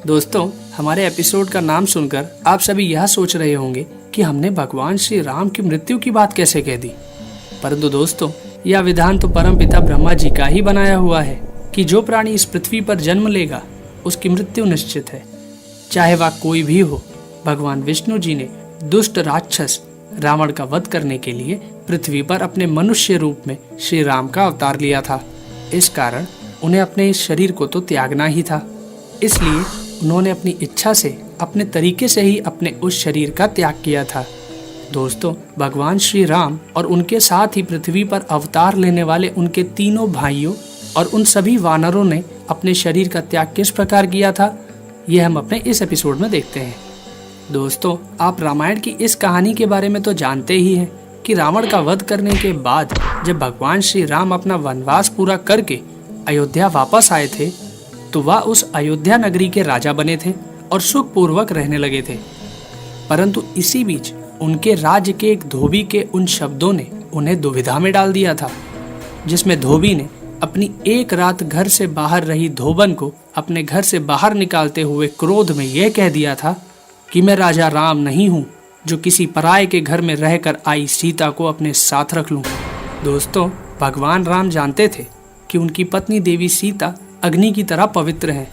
दोस्तों, हमारे एपिसोड का नाम सुनकर आप सभी यह सोच रहे होंगे कि हमने भगवान श्री राम की मृत्यु की बात कैसे कह दी। परंतु दोस्तों, यह विधान तो परमपिता ब्रह्मा जी का ही बनाया हुआ है कि जो प्राणी इस पृथ्वी पर जन्म लेगा उसकी मृत्यु निश्चित है, चाहे वह कोई भी हो। भगवान विष्णु जी ने दुष्ट राक्षस रावण का वध करने के लिए पृथ्वी पर अपने मनुष्य रूप में श्री राम का अवतार लिया था। इस कारण उन्हें अपने इस शरीर को तो त्यागना ही था, इसलिए उन्होंने अपनी इच्छा से अपने तरीके से ही अपने उस शरीर का त्याग किया था। दोस्तों, भगवान श्री राम और उनके साथ ही पृथ्वी पर अवतार लेने वाले उनके तीनों भाइयों और उन सभी वानरों ने अपने शरीर का त्याग किस प्रकार किया था, यह हम अपने इस एपिसोड में देखते हैं। दोस्तों, आप रामायण की इस कहानी के बारे में तो जानते ही हैं कि रावण का वध करने के बाद जब भगवान श्री राम अपना वनवास पूरा करके अयोध्या वापस आए थे तो वह उस अयोध्या नगरी के राजा बने थे और सुखपूर्वक रहने लगे थे। परंतु इसी बीच उनके राज्य के एक धोबी के उन शब्दों ने उन्हें दुविधा में डाल दिया था, जिसमें धोबी ने अपनी एक रात घर से बाहर रही धोबन को अपने घर से बाहर निकालते हुए क्रोध में यह कह दिया था कि मैं राजा राम नहीं हूँ जो किसी पराये के घर में रहकर आई सीता को अपने साथ रख लूं। दोस्तों, भगवान राम जानते थे कि उनकी पत्नी देवी सीता अग्नि की तरह पवित्र है,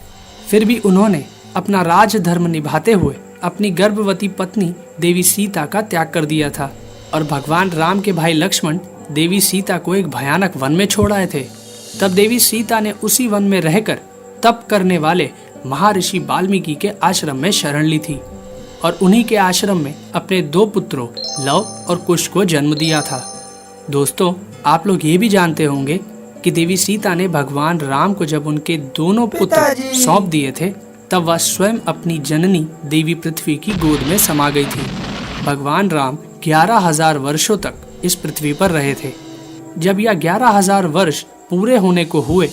फिर भी उन्होंने अपना राजधर्म निभाते हुए अपनी गर्भवती पत्नी देवी सीता का त्याग कर दिया था और भगवान राम के भाई लक्ष्मण देवी सीता को एक भयानक वन में छोड़ आए थे। तब देवी सीता ने उसी वन में रहकर तप करने वाले महर्षि वाल्मीकि के आश्रम में शरण ली थी और उन्हीं के आश्रम में अपने दो पुत्रों लव और कुश को जन्म दिया था। दोस्तों, आप लोग ये भी जानते होंगे कि देवी सीता ने भगवान राम को जब उनके दोनों पुत्र सौंप दिए थे तब वह स्वयं अपनी जननी देवी पृथ्वी की गोद में समा गई थी। भगवान राम 11,000 वर्षों तक इस पृथ्वी पर रहे थे। जब यह 11,000 वर्ष पूरे होने को हुए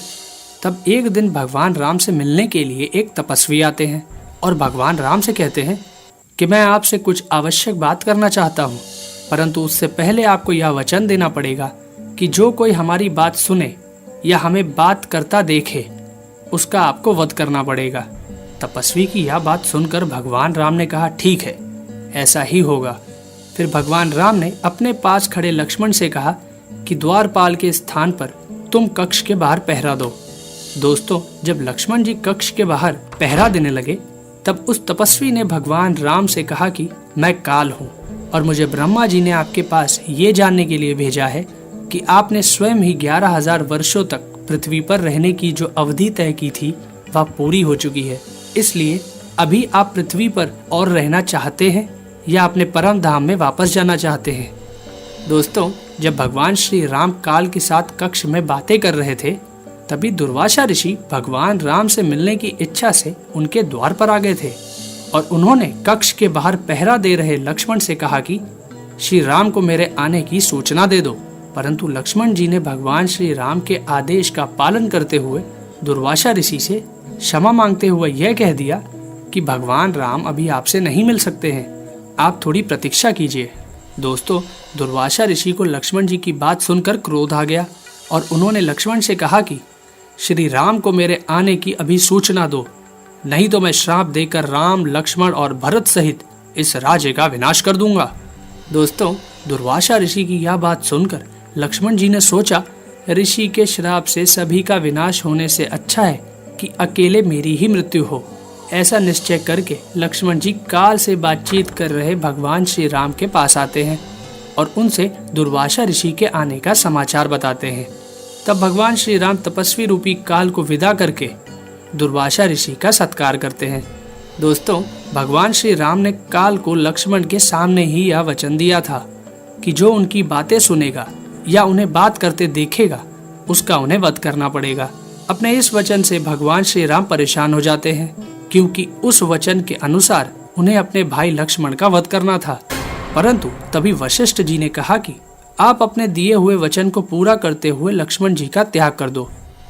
तब एक दिन भगवान राम से मिलने के लिए एक तपस्वी आते हैं और भगवान राम से कहते हैं कि मैं आपसे कुछ आवश्यक बात करना चाहता हूँ, परंतु उससे पहले आपको यह वचन देना पड़ेगा कि जो कोई हमारी बात सुने या हमें बात करता देखे उसका आपको वध करना पड़ेगा। तपस्वी की यह बात सुनकर भगवान राम ने कहा, ठीक है, ऐसा ही होगा। फिर भगवान राम ने अपने पास खड़े लक्ष्मण से कहा कि द्वारपाल के स्थान पर तुम कक्ष के बाहर पहरा दो। दोस्तों, जब लक्ष्मण जी कक्ष के बाहर पहरा देने लगे तब उस तपस्वी ने भगवान राम से कहा कि मैं काल हूँ और मुझे ब्रह्मा जी ने आपके पास ये जानने के लिए भेजा है कि आपने स्वयं ही 11,000 वर्षों तक पृथ्वी पर रहने की जो अवधि तय की थी वह पूरी हो चुकी है, इसलिए अभी आप पृथ्वी पर और रहना चाहते हैं या अपने परम धाम में वापस जाना चाहते हैं। दोस्तों, जब भगवान श्री राम काल के साथ कक्ष में बातें कर रहे थे तभी दुर्वासा ऋषि भगवान राम से मिलने की इच्छा से उनके द्वार पर आ गए थे और उन्होंने कक्ष के बाहर पहरा दे रहे लक्ष्मण से कहा कि श्री राम को मेरे आने की सूचना दे दो। परंतु लक्ष्मण जी ने भगवान श्री राम के आदेश का पालन करते हुए दुर्वासा ऋषि से क्षमा मांगते हुए यह कह दिया कि भगवान राम अभी आपसे नहीं मिल सकते हैं, आप थोड़ी प्रतीक्षा कीजिए। दोस्तों, दुर्वासा ऋषि को लक्ष्मण जी की बात सुनकर क्रोध आ गया और उन्होंने लक्ष्मण से कहा कि श्री राम को मेरे आने की अभी सूचना दो, नहीं तो मैं श्राप देकर राम, लक्ष्मण और भरत सहित इस राज्य का विनाश कर दूंगा। दोस्तों, दुर्वासा ऋषि की यह बात सुनकर लक्ष्मण जी ने सोचा, ऋषि के श्राप से सभी का विनाश होने से अच्छा है कि अकेले मेरी ही मृत्यु हो। ऐसा निश्चय करके लक्ष्मण जी काल से बातचीत कर रहे भगवान श्री राम के पास आते हैं और उनसे दुर्वासा ऋषि के आने का समाचार बताते हैं। तब भगवान श्री राम तपस्वी रूपी काल को विदा करके दुर्वासा ऋषि का सत्कार करते हैं। दोस्तों, भगवान श्री राम ने काल को लक्ष्मण के सामने ही यह वचन दिया था कि जो उनकी बातें सुनेगा या उन्हें बात करते देखेगा उसका उन्हें वध करना पड़ेगा। अपने इस वचन से भगवान श्री राम परेशान हो जाते हैं क्योंकि उस वचन के अनुसार उन्हें अपने भाई लक्ष्मण का वध करना था। परंतु तभी वशिष्ठ जी ने कहा कि आप अपने दिए हुए वचन को पूरा करते हुए लक्ष्मण जी का त्याग कर दो,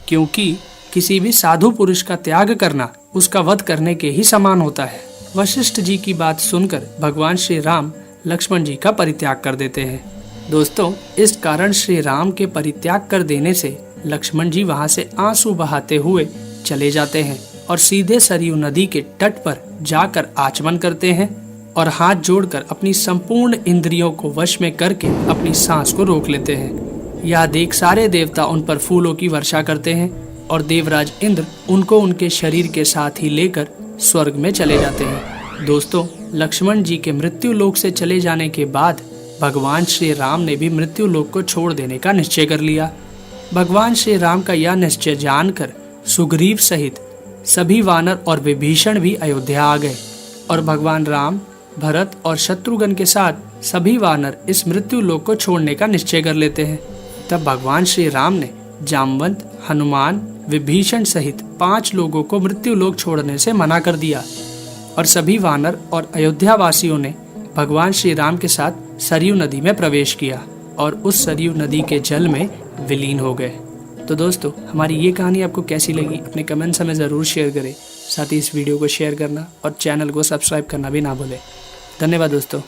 क्योंकि किसी भी साधु पुरुष का त्याग करना उसका वध करने के ही समान होता है। वशिष्ठ जी की बात सुनकर भगवान श्री राम लक्ष्मण जी का परित्याग कर देते हैं। दोस्तों, इस कारण श्री राम के परित्याग कर देने से लक्ष्मण जी वहां से आंसू बहाते हुए चले जाते हैं और सीधे सरयू नदी के तट पर जाकर आचमन करते हैं और हाथ जोड़कर अपनी संपूर्ण इंद्रियों को वश में करके अपनी सांस को रोक लेते हैं। यह देख सारे देवता उन पर फूलों की वर्षा करते हैं और देवराज इंद्र उनको उनके शरीर के साथ ही लेकर स्वर्ग में चले जाते हैं। दोस्तों, लक्ष्मण जी के मृत्यु लोक से चले जाने के बाद भगवान श्री राम ने भी मृत्यु लोक को छोड़ देने का निश्चय कर लिया। भगवान श्री राम का यह निश्चय जानकर सुग्रीव सहित सभी वानर और विभीषण भी अयोध्या आ गए और भगवान राम, भरत और शत्रुघ्न के साथ सभी वानर इस मृत्यु लोक को छोड़ने का निश्चय कर लेते हैं। तब भगवान श्री राम ने जामवंत, हनुमान, विभीषण सहित 5 लोगों को मृत्यु लोक छोड़ने से मना कर दिया और सभी वानर और अयोध्या वासियों ने भगवान श्री राम के साथ सरयू नदी में प्रवेश किया और उस सरयू नदी के जल में विलीन हो गए। तो दोस्तों, हमारी ये कहानी आपको कैसी लगी अपने कमेंट्स हमें ज़रूर शेयर करें। साथ ही इस वीडियो को शेयर करना और चैनल को सब्सक्राइब करना भी ना भूलें। धन्यवाद दोस्तों।